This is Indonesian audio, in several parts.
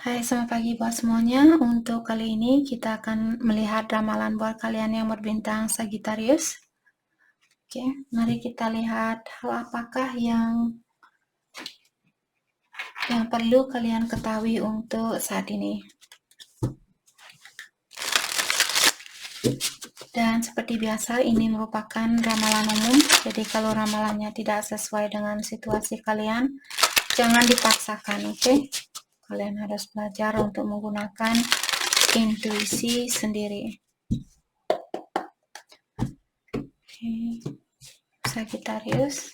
Hai, selamat pagi buat semuanya. Untuk kali ini kita akan melihat ramalan buat kalian yang berbintang Sagittarius. Oke, mari kita lihat hal apakah yang perlu kalian ketahui untuk saat ini. Dan seperti biasa, ini merupakan ramalan umum. Jadi kalau ramalannya tidak sesuai dengan situasi kalian, jangan dipaksakan, oke? Kalian harus belajar untuk menggunakan intuisi sendiri. Oke, Sagittarius.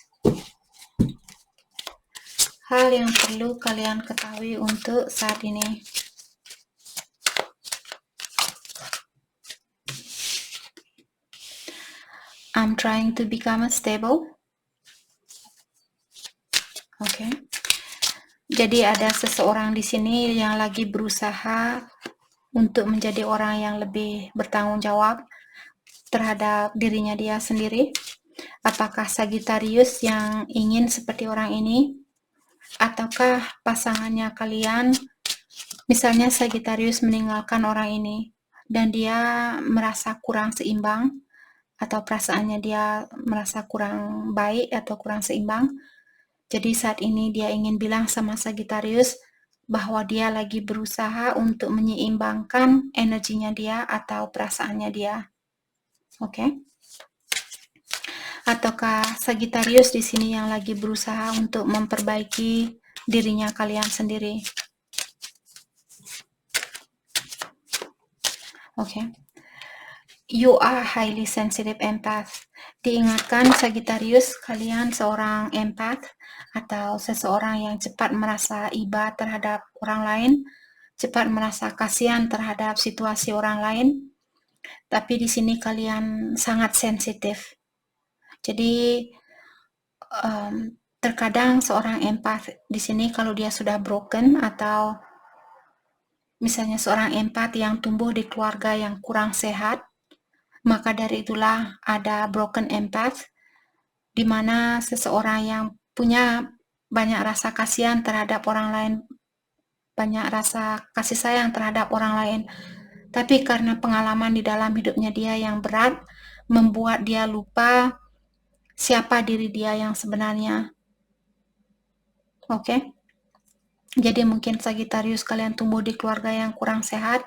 Hal yang perlu kalian ketahui untuk saat ini. I'm trying to become stable. Oke. Jadi ada seseorang di sini yang lagi berusaha untuk menjadi orang yang lebih bertanggung jawab terhadap dirinya dia sendiri. Apakah Sagittarius yang ingin seperti orang ini? Ataukah pasangannya kalian, misalnya Sagittarius meninggalkan orang ini dan dia merasa kurang seimbang, atau perasaannya dia merasa kurang baik atau kurang seimbang. Jadi saat ini dia ingin bilang sama Sagittarius bahwa dia lagi berusaha untuk menyeimbangkan energinya dia atau perasaannya dia. Oke? Ataukah Sagittarius di sini yang lagi berusaha untuk memperbaiki dirinya kalian sendiri? Oke. You are highly sensitive empath. Diingatkan Sagittarius, kalian seorang empath atau seseorang yang cepat merasa iba terhadap orang lain, cepat merasa kasihan terhadap situasi orang lain. Tapi di sini kalian sangat sensitif. Jadi terkadang seorang empath di sini kalau dia sudah broken atau misalnya seorang empath yang tumbuh di keluarga yang kurang sehat, maka dari itulah ada broken empath, di mana seseorang yang punya banyak rasa kasihan terhadap orang lain, banyak rasa kasih sayang terhadap orang lain, tapi karena pengalaman di dalam hidupnya dia yang berat, membuat dia lupa siapa diri dia yang sebenarnya. Oke? Jadi mungkin Sagittarius kalian tumbuh di keluarga yang kurang sehat,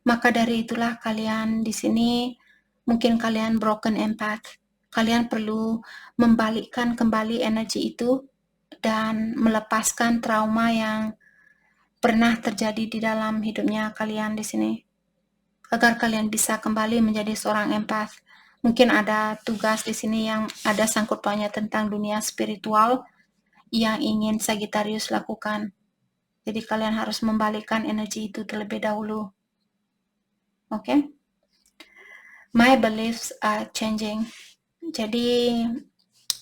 maka dari itulah kalian di sini mungkin kalian broken empath. Kalian perlu membalikkan kembali energi itu dan melepaskan trauma yang pernah terjadi di dalam hidupnya kalian di sini, agar kalian bisa kembali menjadi seorang empath. Mungkin ada tugas di sini yang ada sangkut pautnya tentang dunia spiritual yang ingin Sagittarius lakukan. Jadi kalian harus membalikkan energi itu terlebih dahulu. Oke? My beliefs are changing. Jadi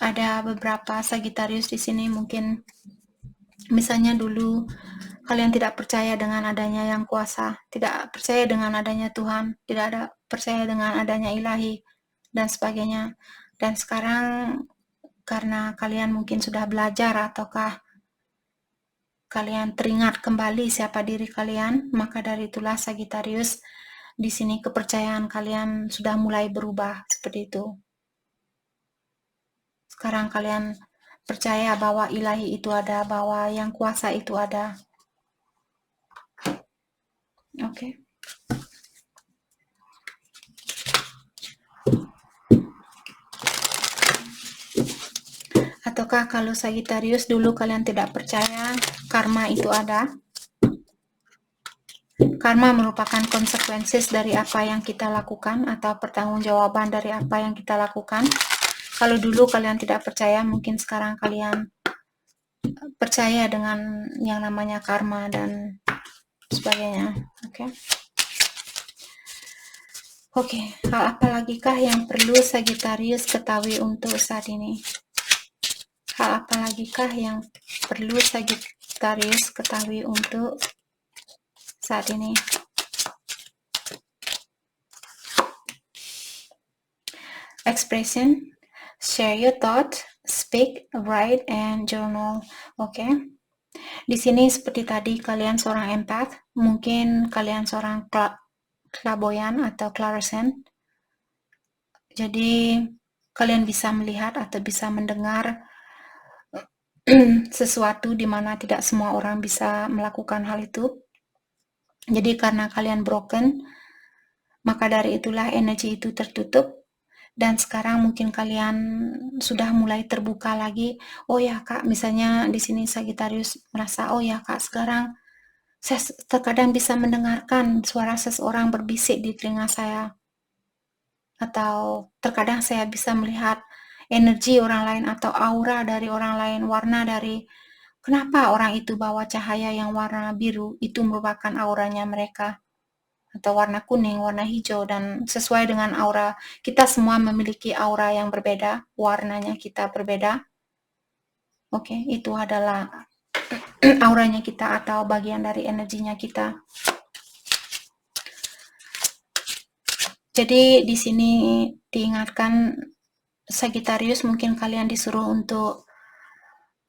ada beberapa Sagittarius di sini mungkin misalnya dulu kalian tidak percaya dengan adanya yang kuasa, tidak percaya dengan adanya Tuhan, tidak ada percaya dengan adanya ilahi dan sebagainya. Dan sekarang karena kalian mungkin sudah belajar ataukah kalian teringat kembali siapa diri kalian, maka dari itulah Sagittarius di sini kepercayaan kalian sudah mulai berubah seperti itu. Sekarang kalian percaya bahwa ilahi itu ada, bahwa yang kuasa itu ada. Oke. Ataukah kalau Sagittarius dulu kalian tidak percaya karma itu ada? Karma merupakan konsekuensi dari apa yang kita lakukan atau pertanggungjawaban dari apa yang kita lakukan. Kalau dulu kalian tidak percaya, mungkin sekarang kalian percaya dengan yang namanya karma dan sebagainya. Oke, hal apa lagi kah yang perlu Sagittarius ketahui untuk saat ini? Hal apa lagi kah yang perlu Sagittarius ketahui untuk saat ini? Expression, share your thought, speak, write, and journal. Oke. Di sini seperti tadi kalian seorang empath, mungkin kalian seorang clairvoyant atau clairsentient. Jadi kalian bisa melihat atau bisa mendengar sesuatu di mana tidak semua orang bisa melakukan hal itu. Jadi karena kalian broken, maka dari itulah energi itu tertutup. Dan sekarang mungkin kalian sudah mulai terbuka lagi. Oh ya Kak, misalnya di sini Sagittarius merasa, oh ya Kak, sekarang saya terkadang bisa mendengarkan suara seseorang berbisik di telinga saya. Atau terkadang saya bisa melihat energi orang lain atau aura dari orang lain, warna dari kenapa orang itu bawa cahaya yang warna biru, itu merupakan auranya mereka. Atau warna kuning, warna hijau, dan sesuai dengan aura. Kita semua memiliki aura yang berbeda, warnanya kita berbeda. Oke, itu adalah auranya kita atau bagian dari energinya kita. Jadi di sini diingatkan Sagittarius, mungkin kalian disuruh untuk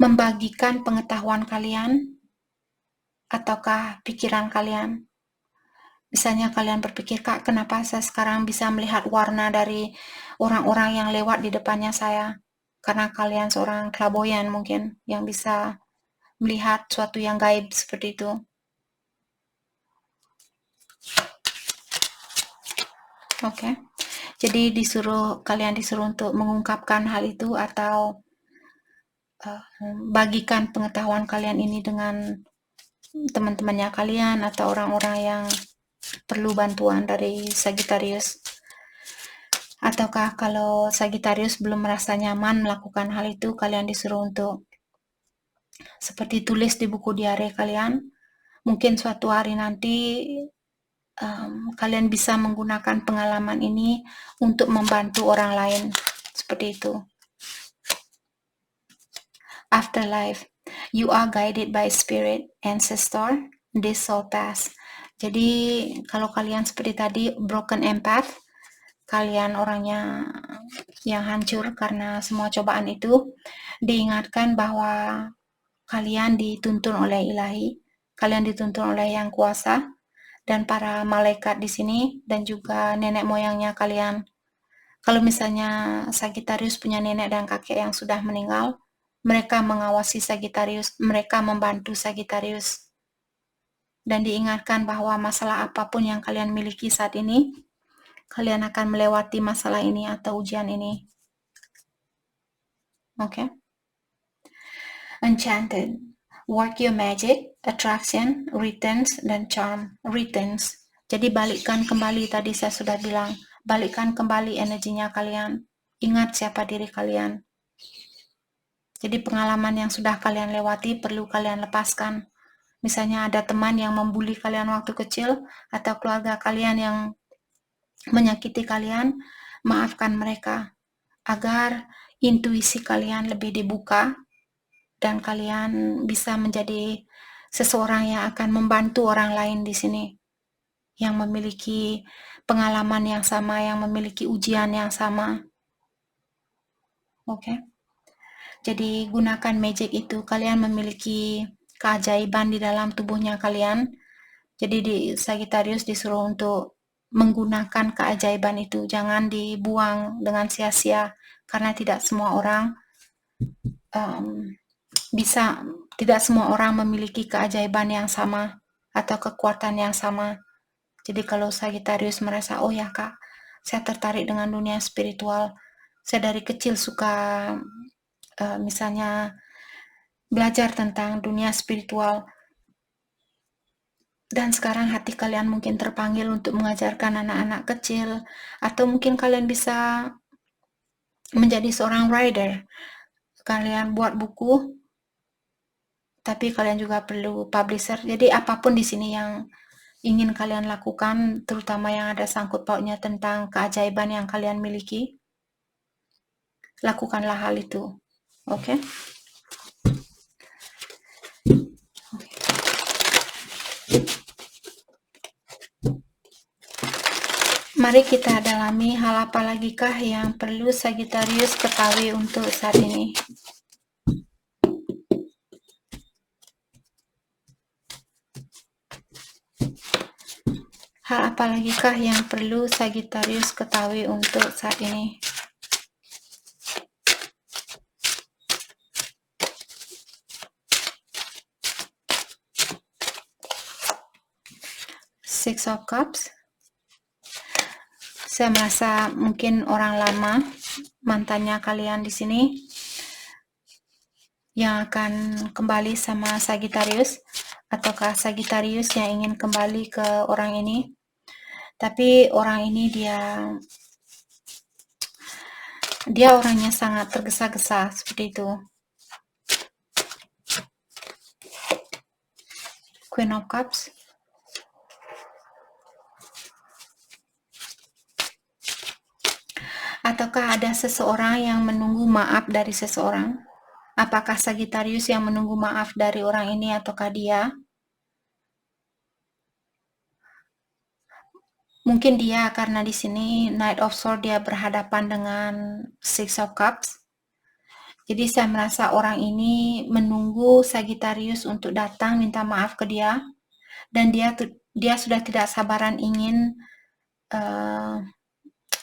membagikan pengetahuan kalian ataukah pikiran kalian. Misalnya kalian berpikir, Kak, kenapa saya sekarang bisa melihat warna dari orang-orang yang lewat di depannya saya? Karena kalian seorang clairvoyant mungkin yang bisa melihat suatu yang gaib seperti itu. Oke. Jadi kalian disuruh untuk mengungkapkan hal itu atau bagikan pengetahuan kalian ini dengan teman-temannya kalian atau orang-orang yang perlu bantuan dari Sagittarius. Ataukah kalau Sagittarius belum merasa nyaman melakukan hal itu, kalian disuruh untuk seperti tulis di buku diare kalian. Mungkin suatu hari nanti kalian bisa menggunakan pengalaman ini untuk membantu orang lain. Seperti itu. Afterlife. You are guided by spirit, ancestor, this soul pass. Jadi kalau kalian seperti tadi broken empath, kalian orangnya yang hancur karena semua cobaan itu, diingatkan bahwa kalian dituntun oleh ilahi, kalian dituntun oleh yang kuasa, dan para malaikat di sini, dan juga nenek moyangnya kalian. Kalau misalnya Sagittarius punya nenek dan kakek yang sudah meninggal, mereka mengawasi Sagittarius, mereka membantu Sagittarius. Dan diingatkan bahwa masalah apapun yang kalian miliki saat ini, kalian akan melewati masalah ini atau ujian ini. Oke? Enchanted. Work your magic, attraction, returns, dan charm. Returns. Jadi balikkan kembali, tadi saya sudah bilang, balikkan kembali energinya kalian. Ingat siapa diri kalian. Jadi pengalaman yang sudah kalian lewati perlu kalian lepaskan. Misalnya ada teman yang membuli kalian waktu kecil, atau keluarga kalian yang menyakiti kalian, maafkan mereka agar intuisi kalian lebih dibuka dan kalian bisa menjadi seseorang yang akan membantu orang lain di sini yang memiliki pengalaman yang sama, yang memiliki ujian yang sama. Oke. Jadi gunakan magic itu, kalian memiliki keajaiban di dalam tubuhnya kalian. Jadi di Sagittarius disuruh untuk menggunakan keajaiban itu, jangan dibuang dengan sia-sia, karena tidak semua orang tidak semua orang memiliki keajaiban yang sama atau kekuatan yang sama. Jadi kalau Sagittarius merasa, oh ya Kak, saya tertarik dengan dunia spiritual, saya dari kecil suka misalnya belajar tentang dunia spiritual, dan sekarang hati kalian mungkin terpanggil untuk mengajarkan anak-anak kecil, atau mungkin kalian bisa menjadi seorang writer. Kalian buat buku, tapi kalian juga perlu publisher. Jadi apapun di sini yang ingin kalian lakukan, terutama yang ada sangkut pautnya tentang keajaiban yang kalian miliki, lakukanlah hal itu. Oke? Mari kita dalami hal apa lagikah yang perlu Sagittarius ketahui untuk saat ini. Hal apa lagi kah yang perlu Sagittarius ketahui untuk saat ini? Six of Cups. Saya merasa mungkin orang lama, mantannya kalian di sini, yang akan kembali sama Sagittarius, ataukah Sagittarius yang ingin kembali ke orang ini. Tapi orang ini dia orangnya sangat tergesa-gesa seperti itu. Queen of Cups. Ataukah ada seseorang yang menunggu maaf dari seseorang? Apakah Sagittarius yang menunggu maaf dari orang ini ataukah dia? Mungkin dia karena di sini Knight of Swords dia berhadapan dengan Six of Cups. Jadi saya merasa orang ini menunggu Sagittarius untuk datang minta maaf ke dia, dan dia sudah tidak sabaran ingin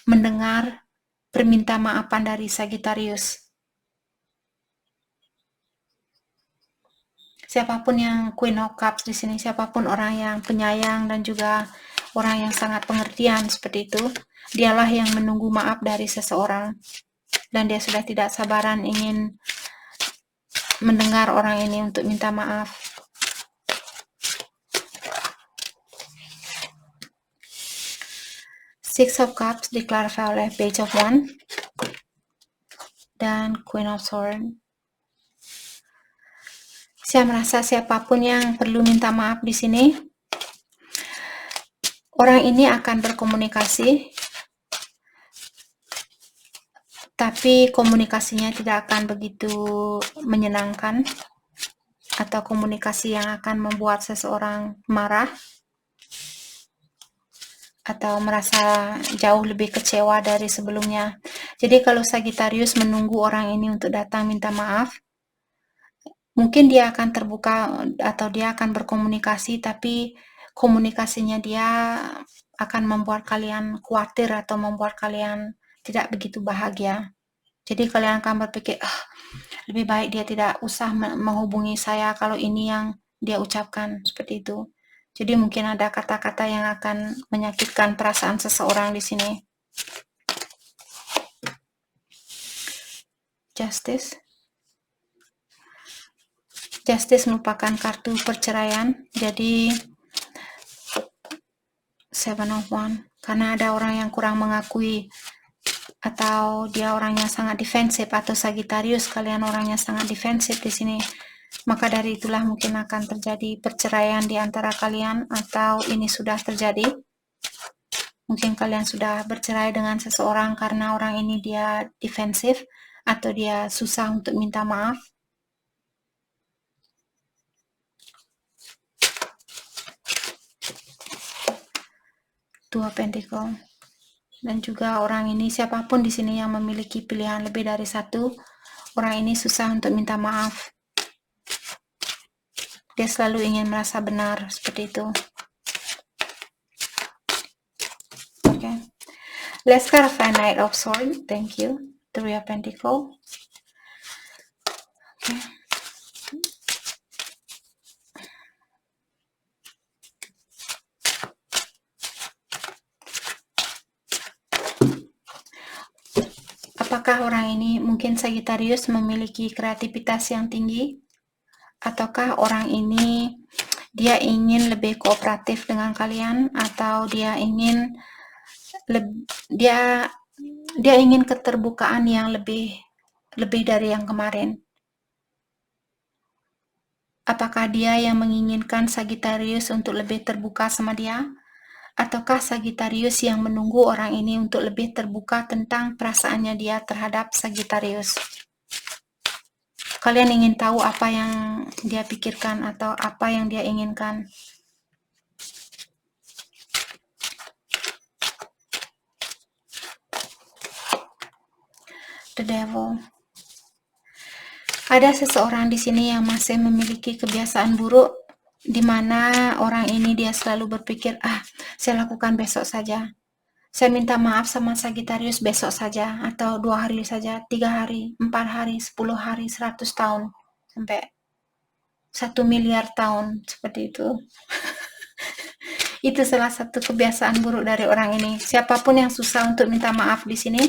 mendengar permintaan maafan dari Sagittarius. Siapapun yang Queen of Cups di sini, siapapun orang yang penyayang dan juga orang yang sangat pengertian seperti itu, dialah yang menunggu maaf dari seseorang, dan dia sudah tidak sabaran ingin mendengar orang ini untuk minta maaf. Six of Cups diklarifikasi oleh Page of Wands dan Queen of Swords. Saya merasa siapapun yang perlu minta maaf di sini, orang ini akan berkomunikasi, tapi komunikasinya tidak akan begitu menyenangkan, atau komunikasi yang akan membuat seseorang marah atau merasa jauh lebih kecewa dari sebelumnya. Jadi kalau Sagittarius menunggu orang ini untuk datang minta maaf, mungkin dia akan terbuka atau dia akan berkomunikasi, tapi komunikasinya dia akan membuat kalian khawatir atau membuat kalian tidak begitu bahagia. Jadi kalian akan berpikir, lebih baik dia tidak usah menghubungi saya kalau ini yang dia ucapkan, seperti itu. Jadi mungkin ada kata-kata yang akan menyakitkan perasaan seseorang di sini. Justice. Justice merupakan kartu perceraian. Jadi Seven of Wands, karena ada orang yang kurang mengakui, atau dia orangnya sangat defensif, atau Sagittarius kalian orangnya sangat defensif di sini. Maka dari itulah mungkin akan terjadi perceraian di antara kalian, atau ini sudah terjadi. Mungkin kalian sudah bercerai dengan seseorang karena orang ini dia defensif, atau dia susah untuk minta maaf. Dua Pentacle. Dan juga orang ini, siapapun di sini yang memiliki pilihan lebih dari satu, orang ini susah untuk minta maaf. Dia selalu ingin merasa benar, seperti itu. Okay. Let's clarify Knight of Swords. Thank you. Three of Pentacles. Okay. Apakah orang ini, mungkin Sagittarius, memiliki kreativitas yang tinggi? Ataukah orang ini dia ingin lebih kooperatif dengan kalian, atau dia ingin dia ingin keterbukaan yang lebih dari yang kemarin? Apakah dia yang menginginkan Sagittarius untuk lebih terbuka sama dia? Ataukah Sagittarius yang menunggu orang ini untuk lebih terbuka tentang perasaannya dia terhadap Sagittarius? Kalian ingin tahu apa yang dia pikirkan atau apa yang dia inginkan? The Devil. Ada seseorang di sini yang masih memiliki kebiasaan buruk di mana orang ini dia selalu berpikir, saya lakukan besok saja. Saya minta maaf sama Sagittarius besok saja, atau 2 hari saja, 3 hari, 4 hari, 10 hari, 100 tahun, sampai 1 miliar tahun, seperti itu. Itu salah satu kebiasaan buruk dari orang ini. Siapapun yang susah untuk minta maaf di sini,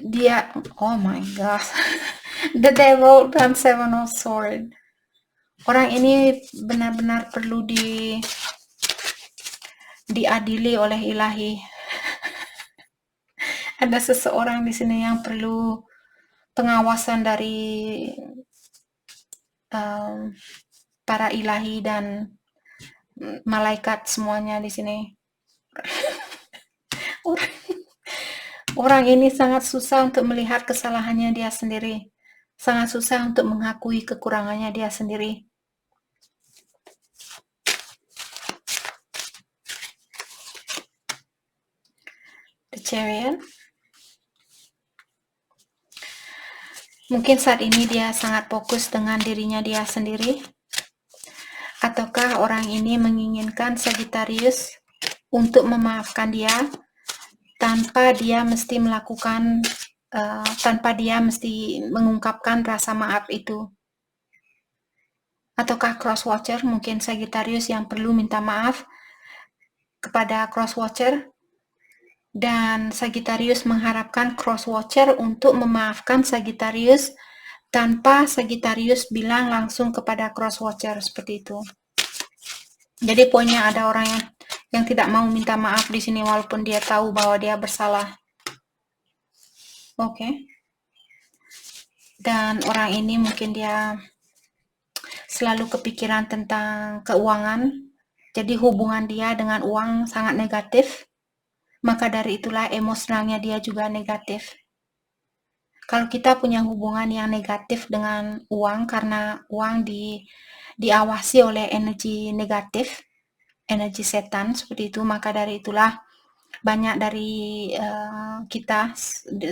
dia, oh my god, the devil dan seven of sword. Orang ini benar-benar perlu diadili oleh ilahi. Ada seseorang di sini yang perlu pengawasan dari para ilahi dan malaikat semuanya di sini. Orang ini sangat susah untuk melihat kesalahannya dia sendiri. Sangat susah untuk mengakui kekurangannya dia sendiri. The Chariot. Mungkin saat ini dia sangat fokus dengan dirinya dia sendiri. Ataukah orang ini menginginkan Sagittarius untuk memaafkan dia tanpa dia mesti melakukan, tanpa dia mesti mengungkapkan rasa maaf itu? Ataukah crosswatcher, mungkin Sagittarius yang perlu minta maaf kepada crosswatcher, dan Sagittarius mengharapkan crosswatcher untuk memaafkan Sagittarius tanpa Sagittarius bilang langsung kepada crosswatcher, seperti itu. Jadi poinnya ada orang yang tidak mau minta maaf di sini walaupun dia tahu bahwa dia bersalah. Oke. Dan orang ini mungkin dia selalu kepikiran tentang keuangan. Jadi hubungan dia dengan uang sangat negatif. Maka dari itulah emosionalnya dia juga negatif. Kalau kita punya hubungan yang negatif dengan uang karena uang diawasi oleh energi negatif, energi setan seperti itu, maka dari itulah banyak dari kita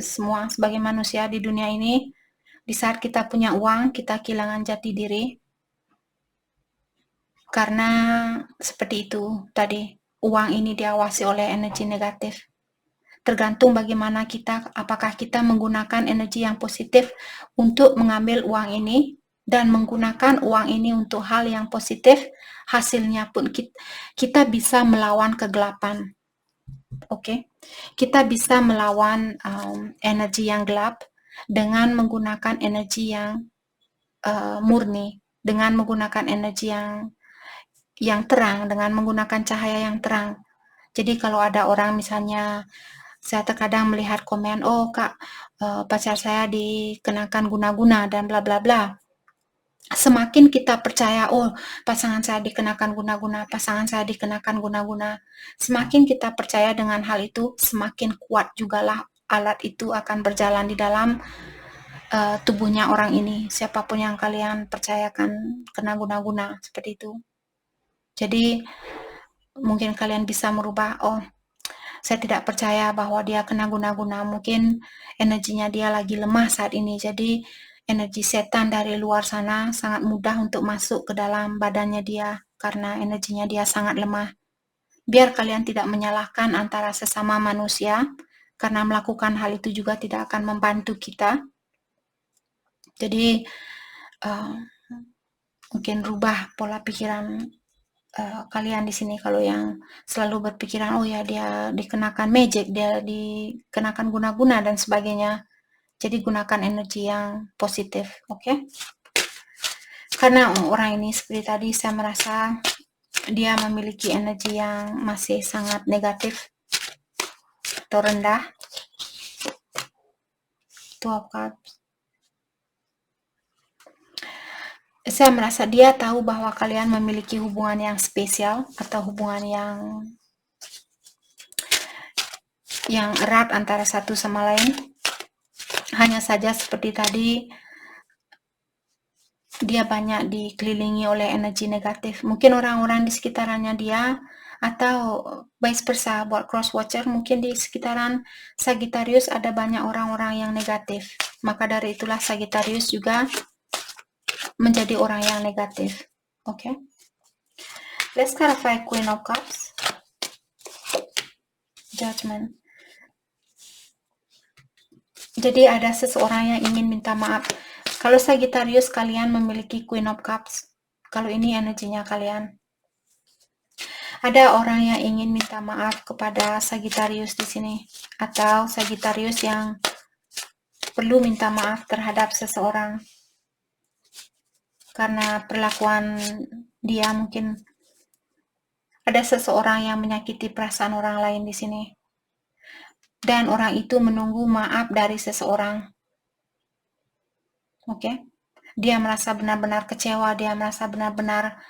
semua sebagai manusia di dunia ini, di saat kita punya uang, kita kehilangan jati diri. Karena seperti itu tadi, uang ini diawasi oleh energi negatif. Tergantung bagaimana kita, apakah kita menggunakan energi yang positif untuk mengambil uang ini dan menggunakan uang ini untuk hal yang positif, hasilnya pun kita bisa melawan kegelapan. Oke. Kita bisa melawan energi yang gelap dengan menggunakan energi yang murni, dengan menggunakan energi yang terang, dengan menggunakan cahaya yang terang. Jadi kalau ada orang misalnya, saya terkadang melihat komen, oh kak, pacar saya dikenakan guna-guna dan bla bla bla. Semakin kita percaya, oh pasangan saya dikenakan guna-guna, pasangan saya dikenakan guna-guna, semakin kita percaya dengan hal itu, semakin kuat jugalah alat itu akan berjalan di dalam tubuhnya orang ini. Siapapun yang kalian percayakan kena guna-guna, seperti itu. Jadi mungkin kalian bisa merubah, oh saya tidak percaya bahwa dia kena guna-guna, mungkin energinya dia lagi lemah saat ini, jadi energi setan dari luar sana sangat mudah untuk masuk ke dalam badannya dia karena energinya dia sangat lemah. Biar kalian tidak menyalahkan antara sesama manusia, karena melakukan hal itu juga tidak akan membantu kita. Jadi mungkin rubah pola pikiran kalian di sini. Kalau yang selalu berpikiran, oh ya dia dikenakan magic, dia dikenakan guna-guna dan sebagainya. Jadi gunakan energi yang positif, oke? Karena orang ini seperti tadi saya merasa dia memiliki energi yang masih sangat negatif atau rendah. Two of Cups. Saya merasa dia tahu bahwa kalian memiliki hubungan yang spesial atau hubungan yang erat antara satu sama lain. Hanya saja seperti tadi, dia banyak dikelilingi oleh energi negatif. Mungkin orang-orang di sekitarannya dia, atau vice versa buat crosswatcher, mungkin di sekitaran Sagittarius ada banyak orang-orang yang negatif. Maka dari itulah Sagittarius juga menjadi orang yang negatif. Oke. Let's clarify Queen of Cups. Judgment. Jadi ada seseorang yang ingin minta maaf. Kalau Sagittarius kalian memiliki Queen of Cups, kalau ini energinya kalian. Ada orang yang ingin minta maaf kepada Sagittarius di sini, atau Sagittarius yang perlu minta maaf terhadap seseorang karena perlakuan dia. Mungkin ada seseorang yang menyakiti perasaan orang lain di sini, dan orang itu menunggu maaf dari seseorang. Oke, dia merasa benar-benar kecewa, dia merasa benar-benar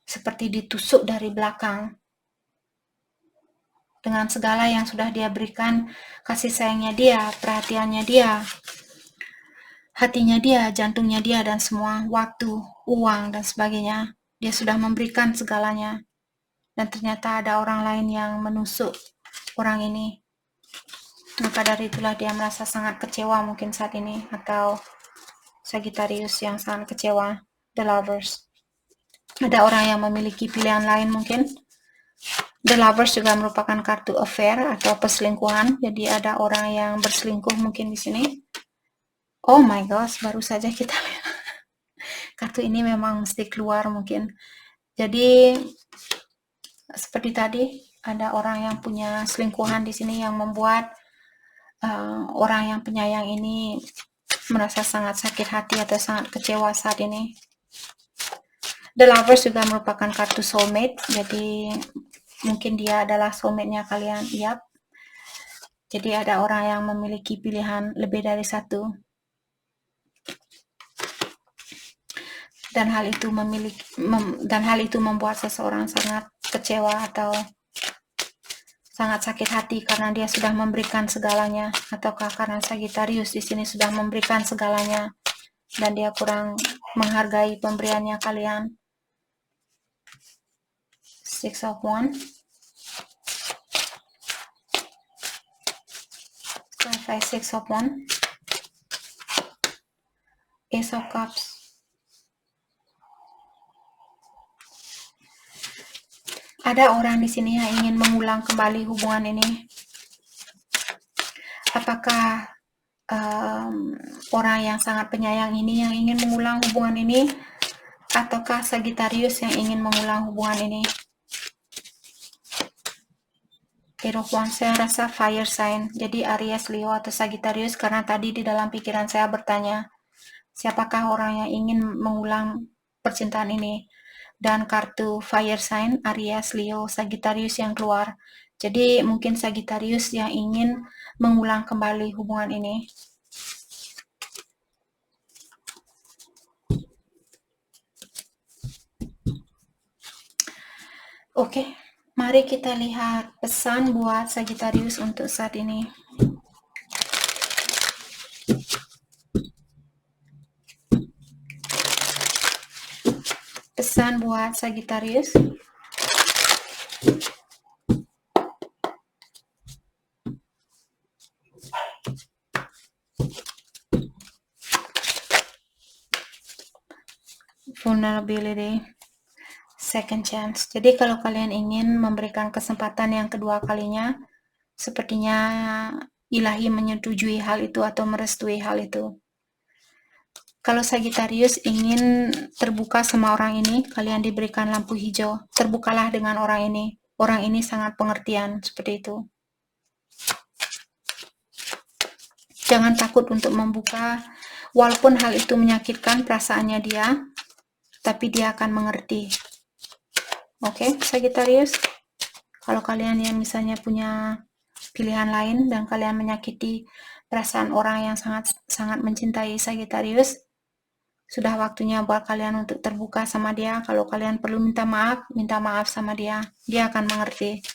seperti ditusuk dari belakang dengan segala yang sudah dia berikan, kasih sayangnya dia, perhatiannya dia, hatinya dia, jantungnya dia, dan semua waktu, uang, dan sebagainya. Dia sudah memberikan segalanya, dan ternyata ada orang lain yang menusuk orang ini. Maka dari itulah dia merasa sangat kecewa mungkin saat ini, atau Sagittarius yang sangat kecewa. The Lovers. Ada orang yang memiliki pilihan lain mungkin. The Lovers juga merupakan kartu affair atau perselingkuhan. Jadi ada orang yang berselingkuh mungkin di sini. Oh my gosh, baru saja kita lihat. Kartu ini memang mesti keluar mungkin. Jadi seperti tadi, ada orang yang punya selingkuhan di sini yang membuat orang yang penyayang ini merasa sangat sakit hati atau sangat kecewa saat ini. The Lovers juga merupakan kartu soulmate, jadi mungkin dia adalah soulmate-nya kalian. Yap. Jadi ada orang yang memiliki pilihan lebih dari satu, dan hal itu membuat seseorang sangat kecewa atau sangat sakit hati karena dia sudah memberikan segalanya, ataukah karena Sagittarius di sini sudah memberikan segalanya dan dia kurang menghargai pemberiannya kalian. Six of Wands. Clarify Six of Wands. Ace of Cups. Ada orang di sini yang ingin mengulang kembali hubungan ini. Apakah orang yang sangat penyayang ini yang ingin mengulang hubungan ini, ataukah Sagittarius yang ingin mengulang hubungan ini? Eight of Wands, saya rasa fire sign, jadi Aries, Leo, atau Sagittarius, karena tadi di dalam pikiran saya bertanya, siapakah orang yang ingin mengulang percintaan ini? Dan kartu fire sign, Aries, Leo, Sagittarius yang keluar. Jadi mungkin Sagittarius yang ingin mengulang kembali hubungan ini. Oke, mari kita lihat pesan buat Sagittarius untuk saat ini. Pesan buat Sagittarius. Vulnerability, second chance. Jadi kalau kalian ingin memberikan kesempatan yang kedua kalinya, sepertinya ilahi menyetujui hal itu atau merestui hal itu. Kalau Sagittarius ingin terbuka sama orang ini, kalian diberikan lampu hijau. Terbukalah dengan orang ini. Orang ini sangat pengertian, seperti itu. Jangan takut untuk membuka, walaupun hal itu menyakitkan perasaannya dia, tapi dia akan mengerti. Oke, Sagittarius? Kalau kalian yang misalnya punya pilihan lain dan kalian menyakiti perasaan orang yang sangat mencintai Sagittarius, sudah waktunya buat kalian untuk terbuka sama dia. Kalau kalian perlu minta maaf sama dia. Dia akan mengerti.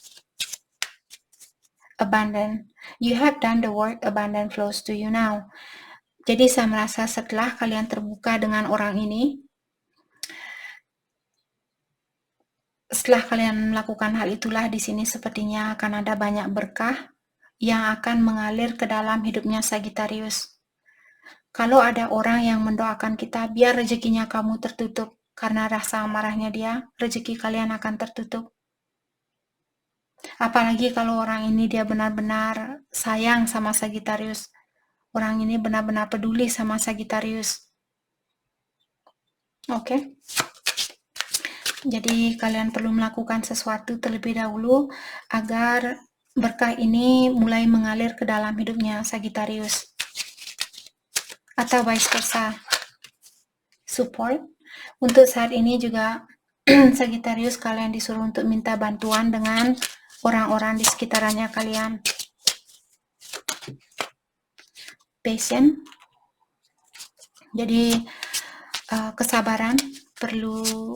Abundant. You have done the work, abundant flows to you now. Jadi saya merasa setelah kalian terbuka dengan orang ini, setelah kalian melakukan hal itulah, di sini sepertinya akan ada banyak berkah yang akan mengalir ke dalam hidupnya Sagittarius. Kalau ada orang yang mendoakan kita, biar rezekinya kamu tertutup, karena rasa marahnya dia, rezeki kalian akan tertutup. Apalagi kalau orang ini dia benar-benar sayang sama Sagittarius. Orang ini benar-benar peduli sama Sagittarius. Oke. Jadi kalian perlu melakukan sesuatu terlebih dahulu agar berkah ini mulai mengalir ke dalam hidupnya Sagittarius. Atau vice versa. Support. Untuk saat ini juga Sagittarius kalian disuruh untuk minta bantuan dengan orang-orang di sekitarannya kalian. Patient. Jadi kesabaran perlu.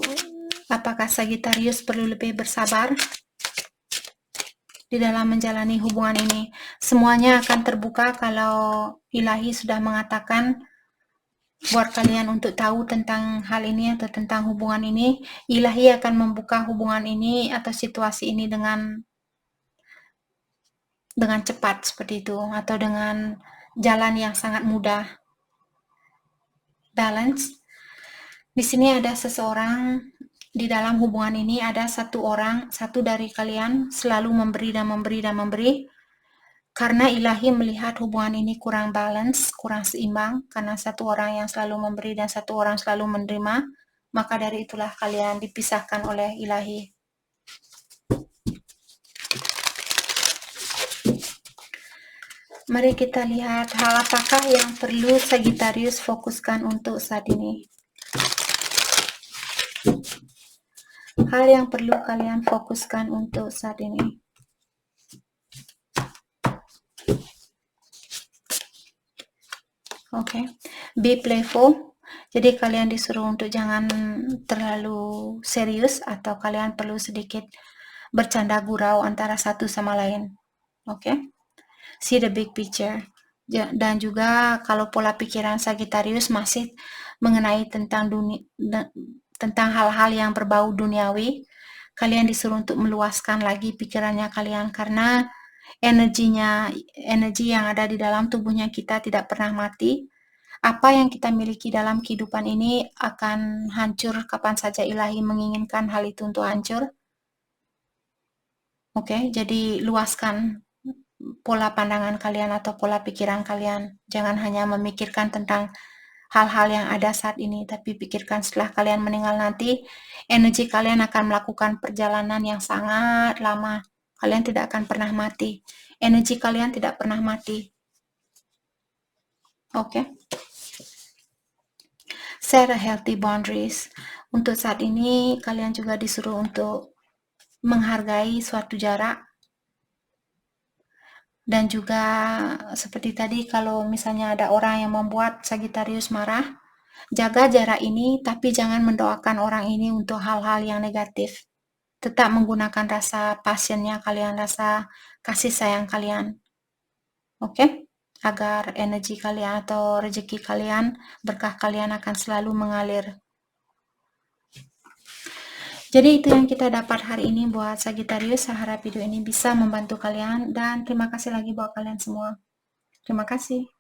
Apakah Sagittarius perlu lebih bersabar di dalam menjalani hubungan ini? Semuanya akan terbuka kalau ilahi sudah mengatakan buat kalian untuk tahu tentang hal ini atau tentang hubungan ini. Ilahi akan membuka hubungan ini atau situasi ini dengan cepat seperti itu, atau dengan jalan yang sangat mudah. Balance. Di sini ada seseorang di dalam hubungan ini, ada satu dari kalian selalu memberi dan memberi dan memberi. Karena ilahi melihat hubungan ini kurang balance, kurang seimbang, karena satu orang yang selalu memberi dan satu orang selalu menerima, maka dari itulah kalian dipisahkan oleh ilahi. Mari kita lihat hal apakah yang perlu Sagittarius fokuskan untuk saat ini. Hal yang perlu kalian fokuskan untuk saat ini. Oke. Be playful. Jadi kalian disuruh untuk jangan terlalu serius, atau kalian perlu sedikit bercanda gurau antara satu sama lain. Oke. See the big picture. Dan juga kalau pola pikiran Sagittarius masih mengenai tentang hal-hal yang berbau duniawi, kalian disuruh untuk meluaskan lagi pikirannya kalian, karena energi yang ada di dalam tubuhnya kita tidak pernah mati. Apa yang kita miliki dalam kehidupan ini akan hancur kapan saja ilahi menginginkan hal itu untuk hancur. Oke, jadi luaskan pola pandangan kalian atau pola pikiran kalian. Jangan hanya memikirkan tentang hal-hal yang ada saat ini, tapi pikirkan setelah kalian meninggal nanti, energi kalian akan melakukan perjalanan yang sangat lama. Kalian tidak akan pernah mati. Energi kalian tidak pernah mati. Oke. Set a healthy boundaries. Untuk saat ini, kalian juga disuruh untuk menghargai suatu jarak. Dan juga seperti tadi, kalau misalnya ada orang yang membuat Sagittarius marah, jaga jarak ini, tapi jangan mendoakan orang ini untuk hal-hal yang negatif. Tetap menggunakan rasa passionnya kalian, rasa kasih sayang kalian. Oke? Agar energi kalian atau rezeki kalian, berkah kalian akan selalu mengalir. Jadi itu yang kita dapat hari ini buat Sagittarius. Saya harap video ini bisa membantu kalian, dan terima kasih lagi buat kalian semua. Terima kasih.